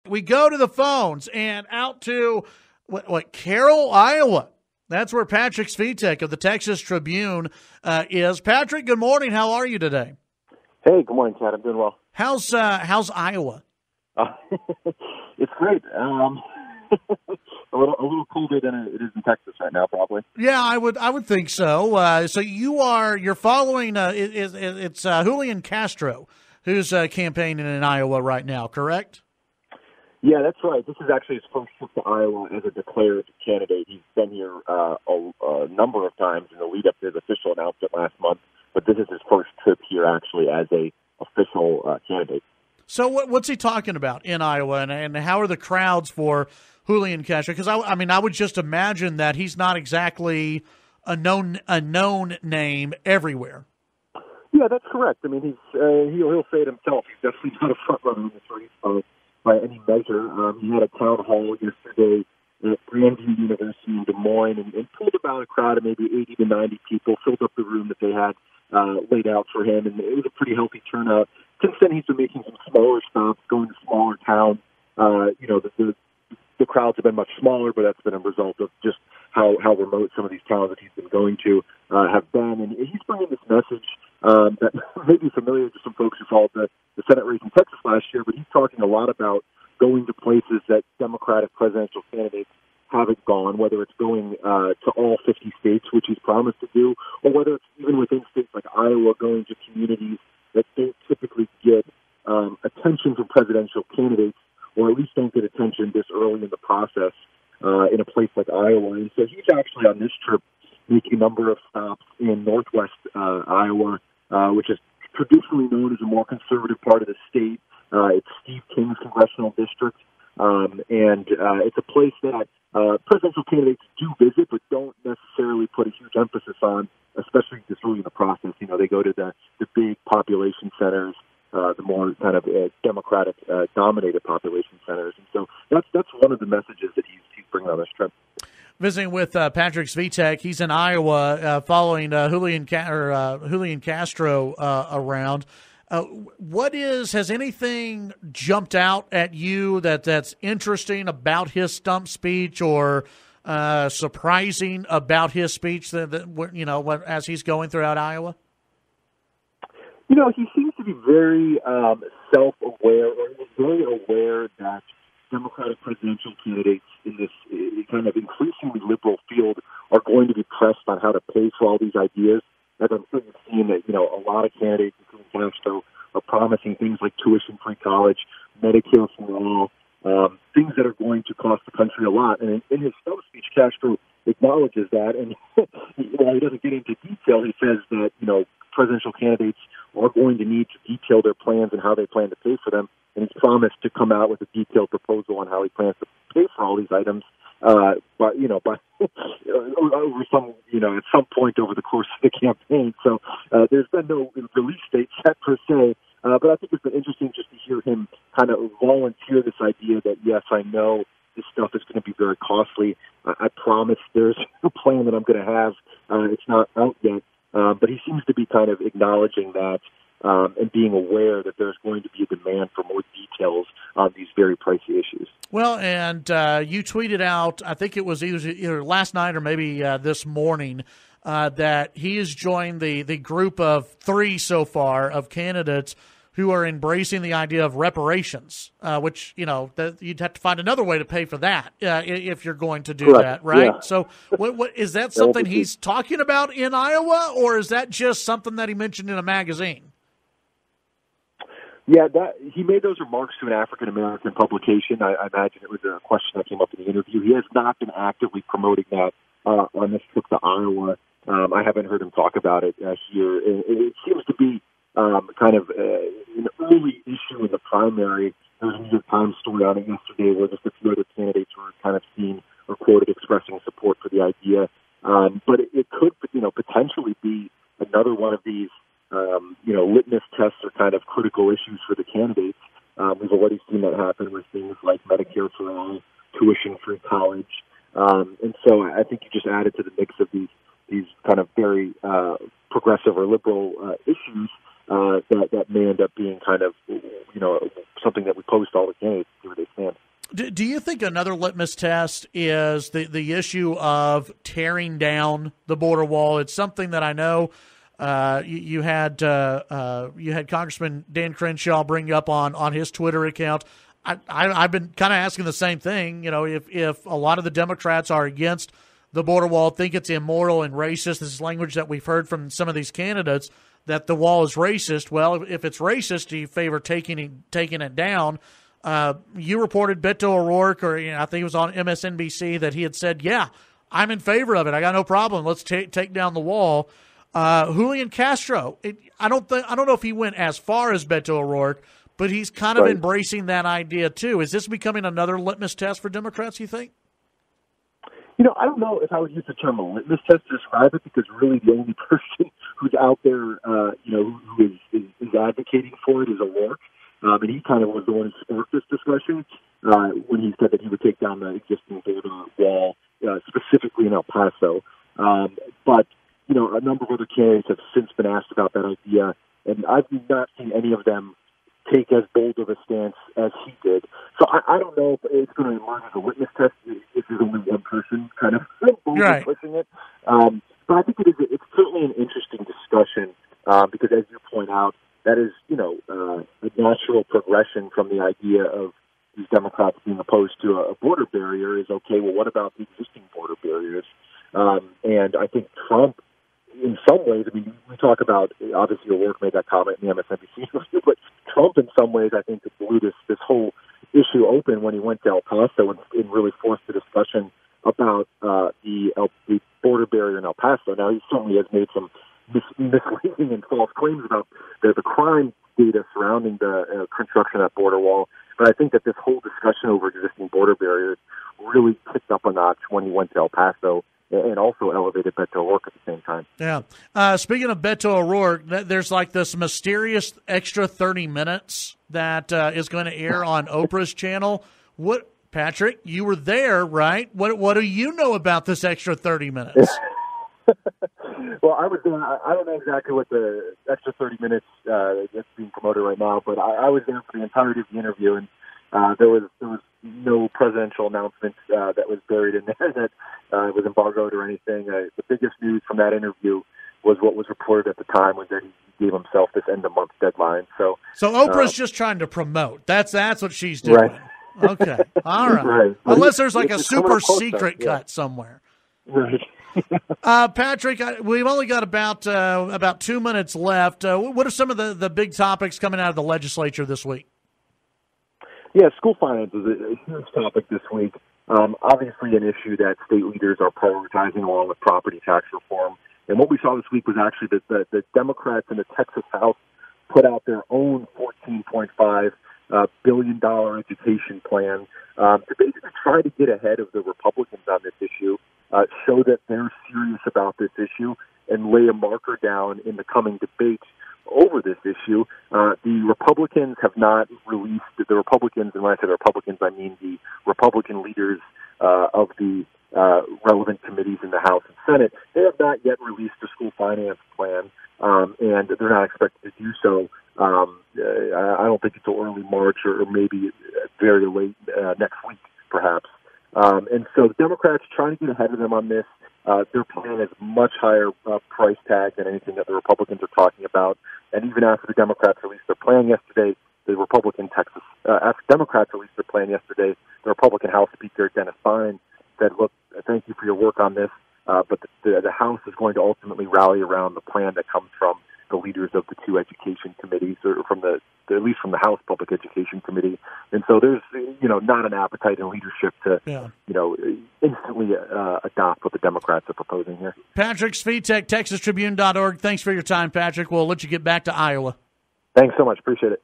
we go to the phones and out to Carroll, Iowa. That's where Patrick Svitek of the Texas Tribune is. Patrick, good morning. How are you today? Hey, good morning, Chad. I'm doing well. How's Iowa? It's great. A little colder than it is in Texas right now, probably. Yeah, I would think so. So you're following. It's Julian Castro who's campaigning in Iowa right now, correct? Yeah, that's right. This is actually his first trip to Iowa as a declared candidate. He's been here a number of times in the lead up to his official announcement last month, but this is his first trip here actually as a official candidate. So what's he talking about in Iowa, and how are the crowds for Julian Castro? Because I would just imagine that he's not exactly a known name everywhere. Yeah, that's correct. I mean, he'll say it himself. He's definitely not a front runner in this race by any measure. He had a town hall yesterday at Grandview University in Des Moines and pulled about a crowd of maybe 80 to 90 people, filled up the room that they had laid out for him, and it was a pretty healthy turnout. Since then, he's been making some smaller stops, going to smaller towns. The crowds have been much smaller, but that's been a result of just how remote some of these towns that he's been going to have been. And he's bringing this message that may be familiar to some folks who followed the Senate race in Texas last year, but he's talking a lot about going to places that Democratic presidential candidates haven't gone, whether it's going to all 50 states, which he's promised to do, or whether it's even within states like Iowa, going to communities that don't typically get attention from presidential candidates, or at least don't get attention this early in the process in a place like Iowa. And so he's actually on this trip making a number of stops in northwest Iowa, which is traditionally known as a more conservative part of the state. It's Steve King's congressional district, and it's a place that presidential candidates do visit, but don't necessarily put a huge emphasis on, especially this early in the process. You know, they go to the big population centers, the more kind of Democratic dominated population centers, and so that's one of the messages that he's bringing on this trip. Visiting with Patrick Svitek. He's in Iowa following Julian Castro around. Has anything jumped out at you that's interesting about his stump speech, or surprising about his speech as he's going throughout Iowa? You know, he seems to be very self-aware, or very aware that Democratic presidential candidates in this kind of increasingly liberal field are going to be pressed on how to pay for all these ideas. As I'm sure you've seen that, a lot of candidates, including Castro, are promising things like tuition-free college, Medicare for all, things that are going to cost the country a lot. And in his stump speech, Castro acknowledges that, and while he doesn't get into detail, he says that, presidential candidates are going to need to detail their plans and how they plan to pay for them. And he's promised to come out with a detailed proposal on how he plans to pay for all these items. But over some, at some point over the course of the campaign. So there's been no release date set per se. But I think it's been interesting just to hear him kind of volunteer this idea that, yes, I know this stuff is going to be very costly. I promise there's a plan that I'm going to have. It's not out yet. But he seems to be kind of acknowledging that and being aware that there's going to be a demand for more details on these very pricey issues. Well, and you tweeted out, I think it was either last night or maybe this morning, that he has joined the group of 3 so far of candidates who are embracing the idea of reparations, which, you'd have to find another way to pay for that if you're going to do Correct. that, right? Yeah. So what is that something he's talking about in Iowa, or is that just something that he mentioned in a magazine? Yeah, he made those remarks to an African-American publication. I imagine it was a question that came up in the interview. He has not been actively promoting that on this trip to Iowa. I haven't heard him talk about it here. It seems to be kind of an early issue in the primary. There was a New York Times story on it yesterday where just a few other candidates were kind of seen or quoted expressing support for the idea. But it could, potentially be another one of these, litmus tests or kind of critical issues for the candidates. We've already seen that happen with things like Medicare for all, tuition-free college. And so I think you just added to the mix of these kind of very progressive or liberal issues that may end up being kind of, something that we pose to all the candidates to see where they stand. Do you think another litmus test is the issue of tearing down the border wall? It's something that I know you had Congressman Dan Crenshaw bring up on his Twitter account. I've been kind of asking the same thing. You know, if a lot of the Democrats are against the border wall, think it's immoral and racist, this is language that we've heard from some of these candidates, that the wall is racist. Well, if it's racist, do you favor taking it down? You reported Beto O'Rourke, or I think it was on MSNBC, that he had said, "Yeah, I'm in favor of it. I got no problem. Let's take down the wall." Julian Castro, I don't know if he went as far as Beto O'Rourke, but he's kind of embracing that idea too. Is this becoming another litmus test for Democrats, you think? I don't know if I would use the term a litmus test to describe it, because really the only person who's out there, who is advocating for it is O'Rourke. And he kind of was the one who sparked this discussion when he said that he would take down the existing border wall, specifically in El Paso. But a number of other candidates have since been asked about that idea, and I've not seen any of them take as bold of a stance as he did. So I don't know if it's going to emerge as a litmus test if there's only one person kind of boldly pushing it. But I think it's certainly an interesting discussion because, as you point out, that is, a natural progression from the idea of these Democrats being opposed to a border barrier is, okay, well, what about the existing border barriers? And I think Trump, in some ways, I mean, we talk about, obviously, O'Rourke made that comment in the MSNBC interview, but Trump, in some ways, I think, blew this whole issue open when he went to El Paso and really forced the discussion about the border barrier in El Paso. Now, he certainly has made some misleading and false claims about the crime data surrounding the construction of that border wall. But I think that this whole discussion over existing border barriers really kicked up a notch when he went to El Paso, and also elevated Beto O'Rourke at the same time. Yeah. Speaking of Beto O'Rourke, there's like this mysterious extra 30 minutes that is going to air on Oprah's channel. What, Patrick, you were there, right? What do you know about this extra 30 minutes? Well, I was there. I don't know exactly what the extra 30 minutes that's being promoted right now, but I was there for the entirety of the interview, and there was no presidential announcement that was buried in there that was embargoed or anything. The biggest news from that interview was what was reported at the time, was that he gave himself this end-of-month deadline. So Oprah's just trying to promote. That's what she's doing. Right. Okay. All right. Unless there's like a super secret cut somewhere. Right. Patrick, we've only got about 2 minutes left. What are some of the big topics coming out of the legislature this week? Yeah, school finance is a huge topic this week. Obviously an issue that state leaders are prioritizing along with property tax reform. And what we saw this week was actually that the Democrats in the Texas House put out their own $14.5 billion education plan to basically try to get ahead of the Republicans on this issue, show that they're serious about this issue, and lay a marker down in the coming debate over this issue. The Republicans have not released, the Republicans, and when I say the Republicans, I mean the Republican leaders of the relevant committees in the House and Senate. They have not yet released a school finance plan, and they're not expected to do so. I don't think until early March or maybe very late next week, perhaps. And so the Democrats trying to get ahead of them on this. Their plan has much higher price tag than anything that the Republicans are talking about. And even after the Democrats released their plan yesterday, after Democrats released their plan yesterday, the Republican House Speaker, Dennis Fine, said, look, thank you for your work on this, but the House is going to ultimately rally around the plan that comes from the leaders of the two education committees, or at least from the House Public Education Committee. And so there's, not an appetite in leadership to, instantly adopt what the Democrats are proposing here. Patrick Svitek, TexasTribune.org. Thanks for your time, Patrick. We'll let you get back to Iowa. Thanks so much. Appreciate it.